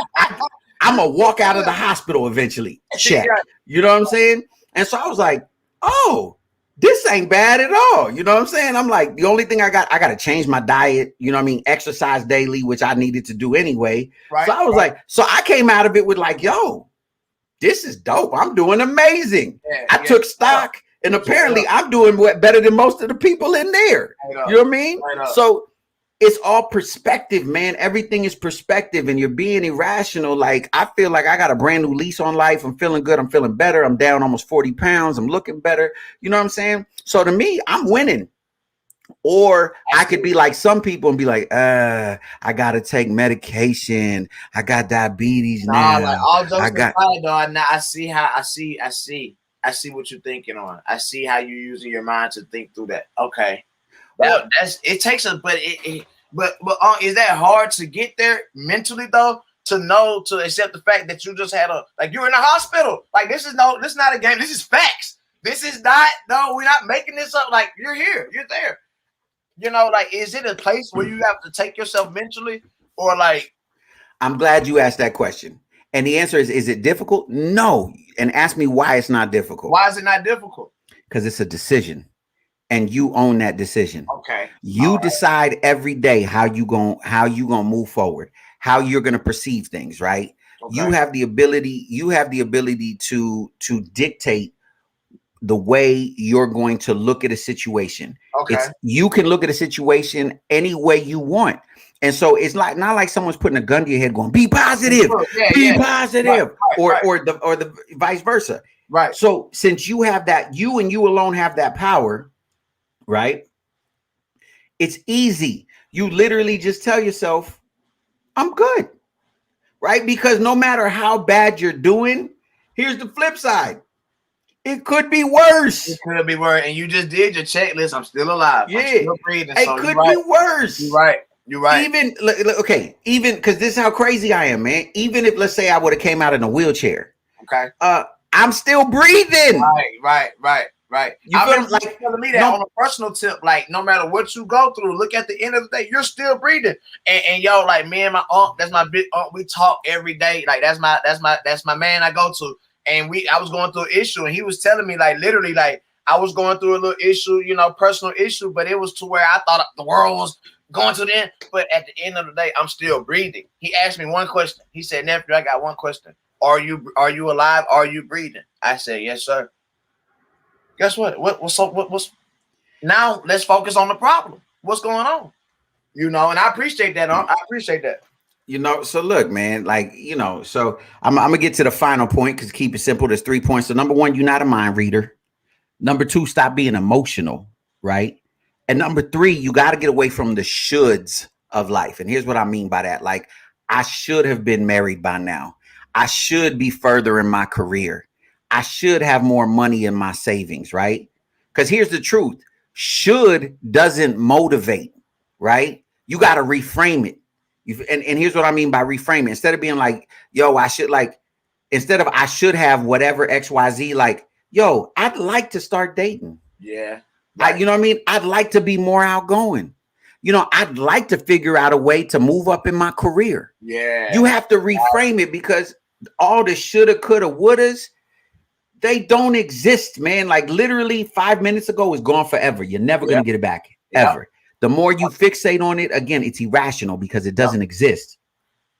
I'm gonna walk out of the hospital eventually. Check. You know what I'm saying? And so I was like, oh, this ain't bad at all. You know what I'm saying? I'm like, the only thing I got to change my diet, you know what I mean? Exercise daily, which I needed to do anyway. Right. So I was like, so I came out of it with like, yo, this is dope. I'm doing amazing. I took stock and apparently I'm doing better than most of the people in there. You know what I mean? So it's all perspective, man. Everything is perspective and you're being irrational. Like, I feel like I got a brand new lease on life. I'm feeling good. I'm feeling better. I'm down almost 40 pounds. I'm looking better. You know what I'm saying? So to me, I'm winning. Or I could be like some people and be like, I got to take medication. I got diabetes now.
Like all jokes aside, though, I see what you're thinking on. I see how you're using your mind to think through that. Okay. Well, it takes us, but is that hard to get there mentally though? To accept the fact that you just had you're in the hospital. Like this is not a game. This is facts. This is not we're not making this up. Like you're here, you're there. You know, like is it a place where you have to take yourself mentally or like?
I'm glad you asked that question. And the answer is it difficult? No. And ask me why it's not difficult.
Why is it not difficult?
Because it's a decision. And you own that decision.
Okay.
You decide every day how you gonna move forward, how you're gonna perceive things, right? Okay. You have the ability to dictate the way you're going to look at a situation. Okay. You can look at a situation any way you want. And so it's not like someone's putting a gun to your head going, be positive, be positive, or the vice versa.
Right.
So since you have that, you and you alone have that power, right? It's easy. You literally just tell yourself, I'm good, right? Because no matter how bad you're doing, here's the flip side. It could be worse.
It could be worse. And you just did your checklist. I'm still alive.
Yeah.
I'm still breathing.
It could be worse.
You're right. You're right.
Even because this is how crazy I am, man. Even if, let's say, I would have came out in a wheelchair.
Okay.
I'm still breathing.
Right.
You feel like
telling me that on a personal tip, like no matter what you go through, look at the end of the day, you're still breathing. And yo, like me and my aunt, that's my big aunt, we talk every day. Like that's my man I go to. And I was going through an issue and he was telling me like literally like I was going through a little issue, you know, personal issue, but it was to where I thought the world was going to the end. But at the end of the day, I'm still breathing. He asked me one question. He said, nephew, I got one question. Are you alive? Are you breathing? I said, yes, sir. Guess what? What's now? Let's focus on the problem. What's going on? You know, and I appreciate that. I appreciate that.
You know, so look, man, like, you know, so I'm gonna get to the final point because keep it simple. There's 3 points. So number one, you're not a mind reader. Number two, stop being emotional, right? And number three, you got to get away from the shoulds of life. And here's what I mean by that. Like, I should have been married by now. I should be further in my career. I should have more money in my savings, right? Because here's the truth. Should doesn't motivate, right? You got to reframe it. And here's what I mean by reframing. Instead of being like, yo, I should have whatever XYZ, like, yo, I'd like to start dating.
Yeah.
You know what I mean? I'd like to be more outgoing. You know, I'd like to figure out a way to move up in my career.
Yeah.
You have to reframe it because all the shoulda, coulda, wouldas, they don't exist, man. Like literally 5 minutes ago is gone forever. You're never going to get it back, ever. The more you fixate on it, again, it's irrational because it doesn't exist,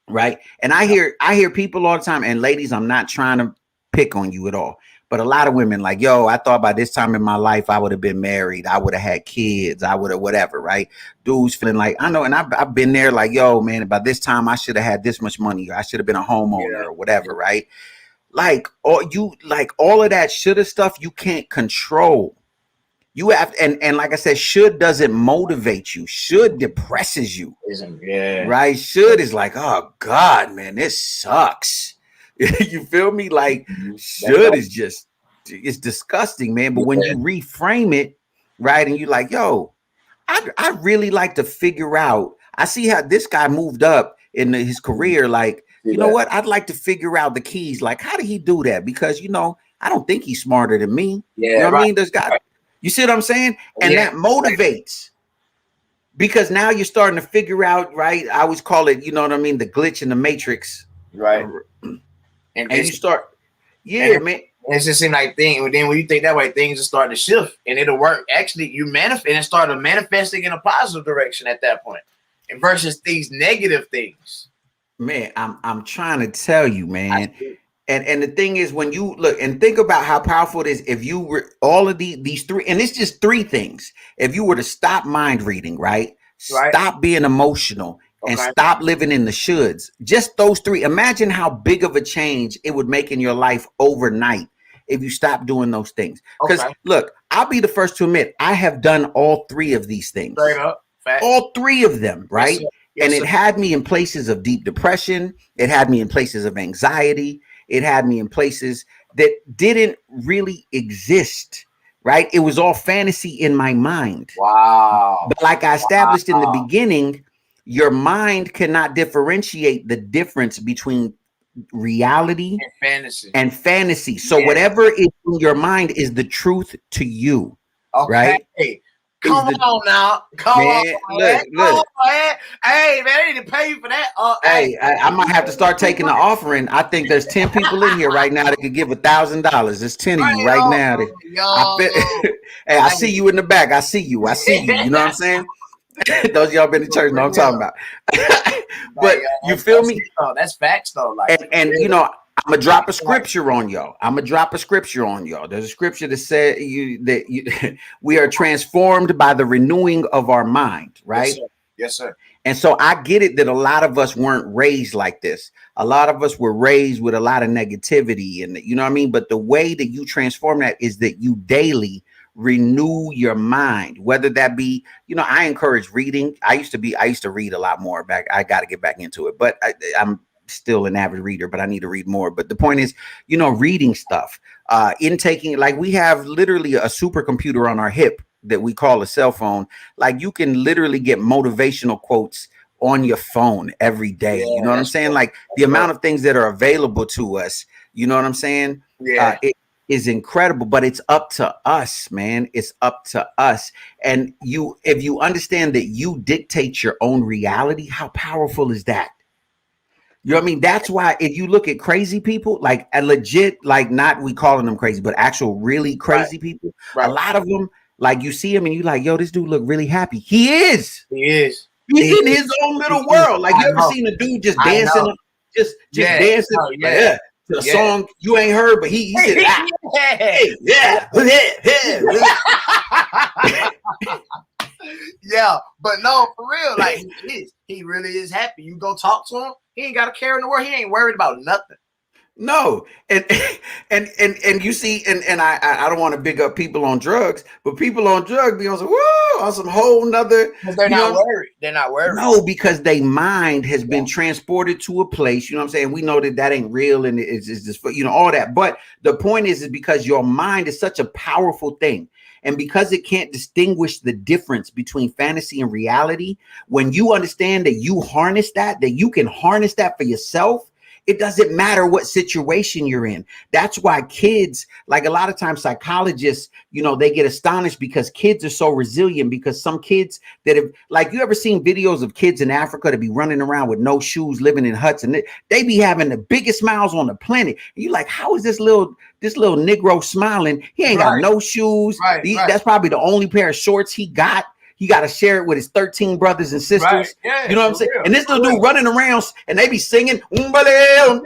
right? And I hear people all the time, and ladies, I'm not trying to pick on you at all, but a lot of women like, yo, I thought by this time in my life, I would have been married. I would have had kids. I would have whatever, right? Dudes feeling like, I know, and I've been there like, yo, man, by this time I should have had this much money, or I should have been a homeowner or whatever, right? Like all of that shoulda stuff you can't control. You have, and like I said, should doesn't motivate you. Should depresses you.
Yeah.
Right? Should is like, oh God, man, this sucks. You feel me? Like should is just it's disgusting, man. But when you reframe it, right, and you're like, yo, I really like to figure out. I see how this guy moved up in his career. Like, you know what? I'd like to figure out the keys. Like, how did he do that? Because I don't think he's smarter than me.
Yeah,
you know what I mean? There's got you see what I'm saying? And that motivates. Because now you're starting to figure out, right? I always call it, you know what I mean, the glitch in the matrix.
Right.
And you start, man.
It just seems like things. Then when you think that way, things will start to shift, and it'll work. Actually, you manifest and start manifesting in a positive direction at that point, and versus these negative things.
Man, I'm trying to tell you, man. And the thing is, when you look and think about how powerful it is, if you were all of these three, and it's just three things. If you were to stop mind reading, right? Stop being emotional. And stop living in the shoulds. Just those three. Imagine how big of a change it would make in your life overnight if you stop doing those things. Because look, I'll be the first to admit I have done all three of these things.
Straight up. Fact.
All three of them, right? And it had me in places of deep depression. It had me in places of anxiety. It had me in places that didn't really exist. Right? It was all fantasy in my mind.
Wow.
But like I established in the beginning, your mind cannot differentiate the difference between reality and fantasy. So whatever is in your mind is the truth to you. Right?
Come on now. Come on, man. Look. Hey, man, I need to pay you for that.
I might have to start taking the offering. I think there's 10 people in here right now that could give $1,000. There's 10 of you right now. Hey, I see you in the back. I see you. You know what I'm saying? Those of y'all been to church know what I'm talking about. But you feel me?
That's facts though. Like,
and I'm gonna drop a scripture on y'all. There's a scripture that said we are transformed by the renewing of our mind, right?
Yes, sir.
And so I get it that a lot of us weren't raised like this. A lot of us were raised with a lot of negativity, and you know what I mean? But the way that you transform that is that you daily renew your mind, whether that be, I encourage reading. I used to read a lot more back. I got to get back into it, but I'm still an avid reader, but I need to read more. But the point is, reading stuff, intaking, like we have literally a supercomputer on our hip that we call a cell phone. Like you can literally get motivational quotes on your phone every day. You know what I'm saying? Like the amount of things that are available to us, you know what I'm saying? It is incredible, but it's up to us, man. It's up to us. And if you understand that you dictate your own reality, how powerful is that? You know what I mean? That's why if you look at crazy people, like a legit, like not we calling them crazy, but actual really crazy people, a lot of them, like you see him and you like, yo, this dude look really happy. He is. He's in his own little world. Like you ever seen a dude just dancing, just dancing? To a song you ain't heard, but he said,
yeah, but no, for real, like he really is happy. You go talk to him, he ain't got a care in the world. He ain't worried about nothing.
No, and you see, and I don't want to big up people on drugs, but people on drugs be on some whole nother.
They're not worried. They're not worried.
No, because their mind has been transported to a place. You know what I'm saying? We know that ain't real, and it's just all that. But the point is because your mind is such a powerful thing. And because it can't distinguish the difference between fantasy and reality, when you understand that you harness that you can harness that for yourself, it doesn't matter what situation you're in. That's why kids, like a lot of times psychologists, they get astonished because kids are so resilient, because some kids that have, like, you ever seen videos of kids in Africa that be running around with no shoes, living in huts, and they be having the biggest smiles on the planet. And you're like, how is this little Negro smiling? He ain't got no shoes. That's probably the only pair of shorts he got. He got to share it with his 13 brothers and sisters. You know what I'm saying? And this little dude running around and they be singing.
For real.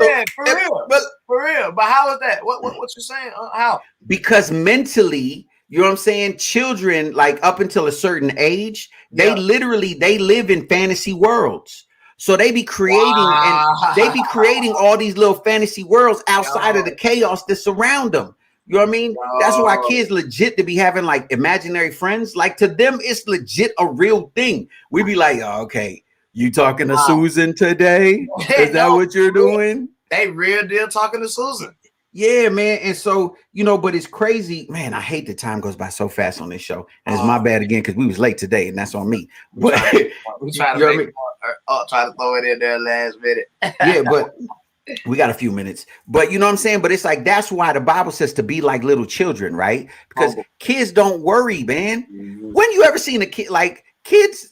But how is that? What you saying? How?
Because mentally, you know what I'm saying? Children, like up until a certain age, they live in fantasy worlds. So they be creating all these little fantasy worlds outside of the chaos that surround them. You know what I mean? That's why kids legit to be having like imaginary friends. Like to them, it's legit a real thing. We be like, oh, okay, you talking to Susan today? Is that what you're doing?
they real deal talking to Susan.
Yeah, man. And so, but it's crazy, man. I hate that time goes by so fast on this show. And it's my bad again, because we was late today, and that's on me. But
we try to try to throw it in there last minute.
Yeah, but we got a few minutes. But you know what I'm saying? But it's like, that's why the Bible says to be like little children, right? Because kids don't worry, man. When you ever seen a kid, like, kids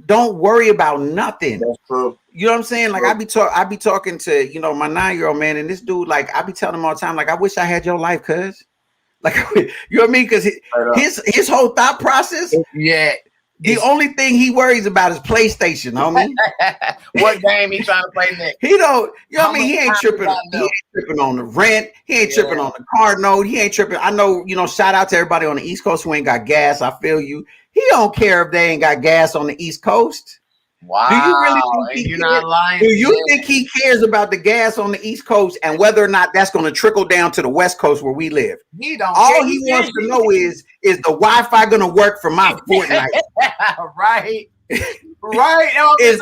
don't worry about nothing. That's true. You know what I'm saying? Like, I be talking to, my 9-year-old, man, and this dude, like, I be telling him all the time, like, I wish I had your life, cuz. Like, you know what I mean? Because his whole thought process, the only thing he worries about is PlayStation, homie.
What game he trying to play next?
He don't, you know what I mean? He ain't tripping on the rent. He ain't tripping on the car note. He ain't tripping. I know, shout out to everybody on the East Coast who ain't got gas. I feel you. He don't care if they ain't got gas on the East Coast.
Wow.
Do you really think
you're not lying?
Do you think he cares about the gas on the East Coast and whether or not that's going to trickle down to the West Coast where we live?
He don't.
All he wants to know is the Wi-Fi going to work for my Fortnite?
Right. Right. If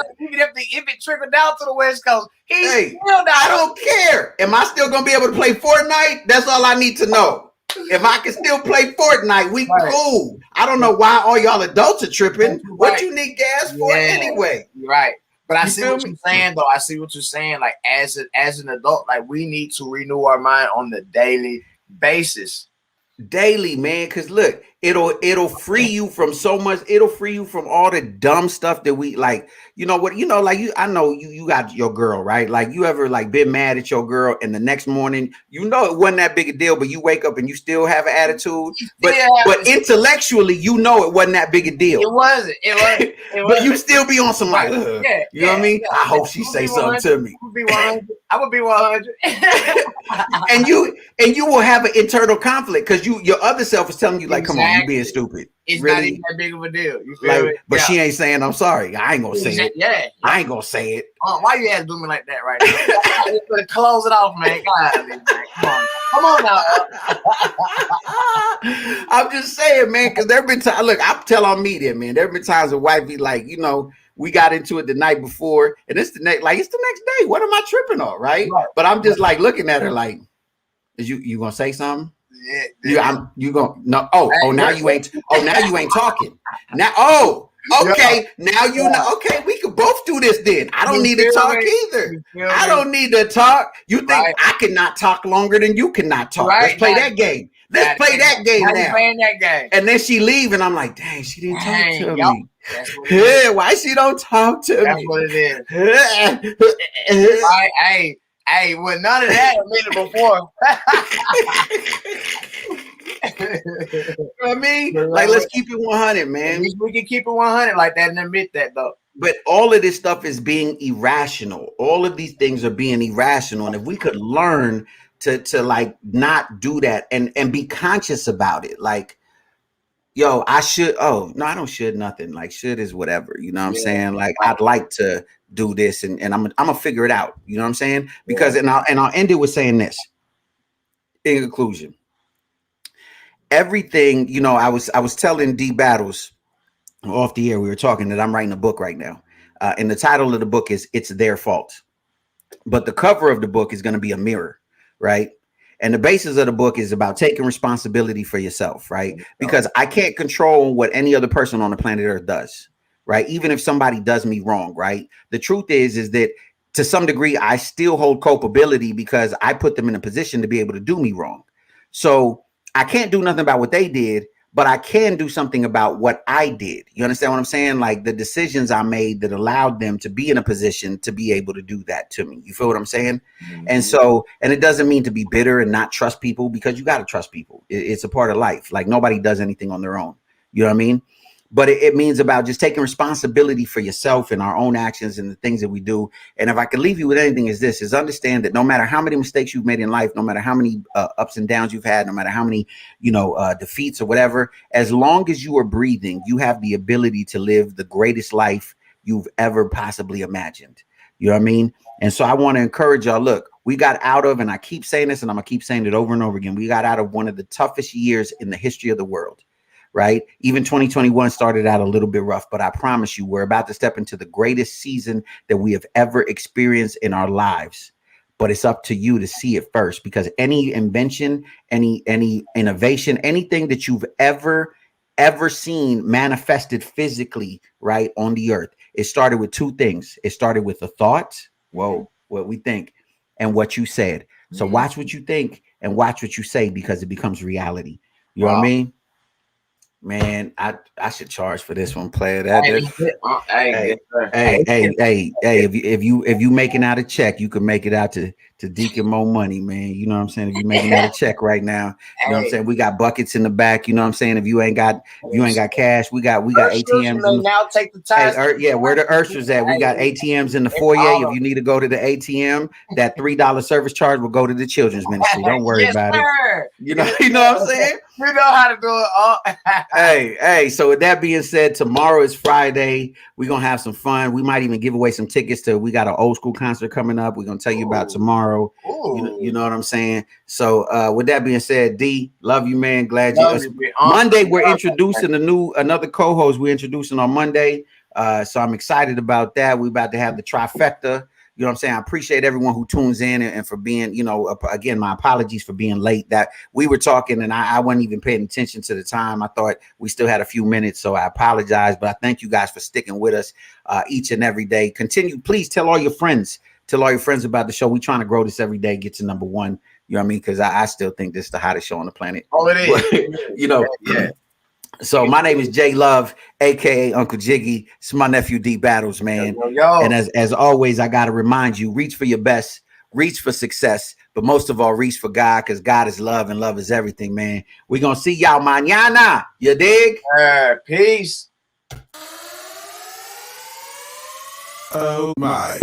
it trickled down to the West Coast, I
don't care. Am I still going to be able to play Fortnite? That's all I need to know. If I can still play Fortnite, we cool. I don't know why all y'all adults are tripping. What you need gas for anyway?
Right. But I see what you're saying, though. I see what you're saying. Like, as an adult, like, we need to renew our mind on the daily basis.
Daily, man, because look, it'll free you from so much. It'll free you from all the dumb stuff that we like. You know what? Like I know you got your girl, right? Like, you ever like been mad at your girl and the next morning, it wasn't that big a deal, but you wake up and you still have an attitude. But intellectually, it wasn't that big a deal.
It wasn't.
But you still be on some like, you know what I mean? I hope she say something to me.
I would be 100.
and you will have an internal conflict because your other self is telling you, like, come on, you being stupid.
It's really not even that big of a deal. You feel me?
But she ain't saying I'm sorry. I ain't gonna say it.
Yeah.
I ain't gonna say it.
Why you ass doing me like that right now? Just gonna close it off, man. Come on now.
I'm just saying, man, because there have been times. Look, I'm telling on media, man. There have been times a wife be like, we got into it the night before, and it's the next day. What am I tripping on, right? But I'm just like looking at her like, is you gonna say something?
Yeah.
You gonna no? Now you ain't. Now you ain't talking. Now okay. Now you know. Okay, we can both do this then. I don't need to talk either. I don't need to talk. You think I cannot talk longer than you cannot talk? Let's play that game. Let's play that game now.
Playing that game.
And then she leave, and I'm like, dang, she didn't talk to me. Yeah, why she don't talk to me?
That's what it is. Hey, well, none of that a minute before.
You know what I mean? Like, let's keep it 100, man.
We can keep it 100 like that and admit that, though.
But all of this stuff is being irrational. All of these things are being irrational. And if we could learn to like not do that and be conscious about it, like, yo, I should. Oh, no, I don't should nothing. Like, should is whatever. You know what I'm saying? Like, I'd like to do this and I'm gonna figure it out. You know what I'm saying? Because and I'll end it with saying this. In conclusion, everything, I was telling D Battles off the air, we were talking that I'm writing a book right now. And the title of the book is It's Their Fault. But the cover of the book is going to be a mirror, right? And the basis of the book is about taking responsibility for yourself, right? Because I can't control what any other person on the planet Earth does, right? Even if somebody does me wrong, right? The truth is that to some degree, I still hold culpability because I put them in a position to be able to do me wrong. So I can't do nothing about what they did, but I can do something about what I did. You understand what I'm saying? Like, the decisions I made that allowed them to be in a position to be able to do that to me. You feel what I'm saying? Mm-hmm. And it doesn't mean to be bitter and not trust people, because you got to trust people. It's a part of life. Like, nobody does anything on their own. You know what I mean? But it means about just taking responsibility for yourself and our own actions and the things that we do. And if I could leave you with anything, is understand that no matter how many mistakes you've made in life, no matter how many ups and downs you've had, no matter how many, defeats or whatever, as long as you are breathing, you have the ability to live the greatest life you've ever possibly imagined. You know what I mean? And so I want to encourage y'all. Look, we got out of, and I keep saying this and I'm going to keep saying it over and over again, we got out of one of the toughest years in the history of the world. Right? Even 2021 started out a little bit rough, but I promise you, we're about to step into the greatest season that we have ever experienced in our lives. but it's up to you to see it first, because any invention, any innovation, anything that you've ever seen manifested physically, right, on the earth, it started with two things. It started with a thought, whoa, what we think, and what you said. So watch what you think and watch what you say, because it becomes reality. You know what I mean? Man, I should charge for this one, player. Hey, if you making out a check, you can make it out to Deacon Mo Money, man. You know what I'm saying? If you making out a check right now, you know what I'm saying? We got buckets in the back. You know what I'm saying? If you ain't got cash, we got ATMs.
Now take the time.
Where the Urshers at? We got ATMs in the foyer. If you need to go to the ATM, that $3 service charge will go to the children's ministry. Don't worry about it. You know what I'm saying?
You know how to do it.
Hey, so with that being said, tomorrow is Friday. We're gonna have some fun. We might even give away some tickets to, we got an old school concert coming up. We're gonna tell you about tomorrow. You know what I'm saying? So with that being said, D, love you, man. Glad you Monday we're introducing another co-host. We're introducing on Monday. So I'm excited about that. We're about to have the trifecta. You know what I'm saying? I appreciate everyone who tunes in and for being, again, my apologies for being late. That we were talking and I wasn't even paying attention to the time. I thought we still had a few minutes, so I apologize. But I thank you guys for sticking with us each and every day. Continue, please tell all your friends. Tell all your friends about the show. We're trying to grow this every day, get to number one. You know what I mean? Because I still think this is the hottest show on the planet.
Oh, it is.
Yeah. So my name is Jay Love, aka Uncle Jiggy. It's my nephew D Battles, man.
Yo.
And as always, I gotta remind you: reach for your best, reach for success, but most of all, reach for God, because God is love and love is everything, man. We're gonna see y'all mañana. You dig?
Peace.
Oh my.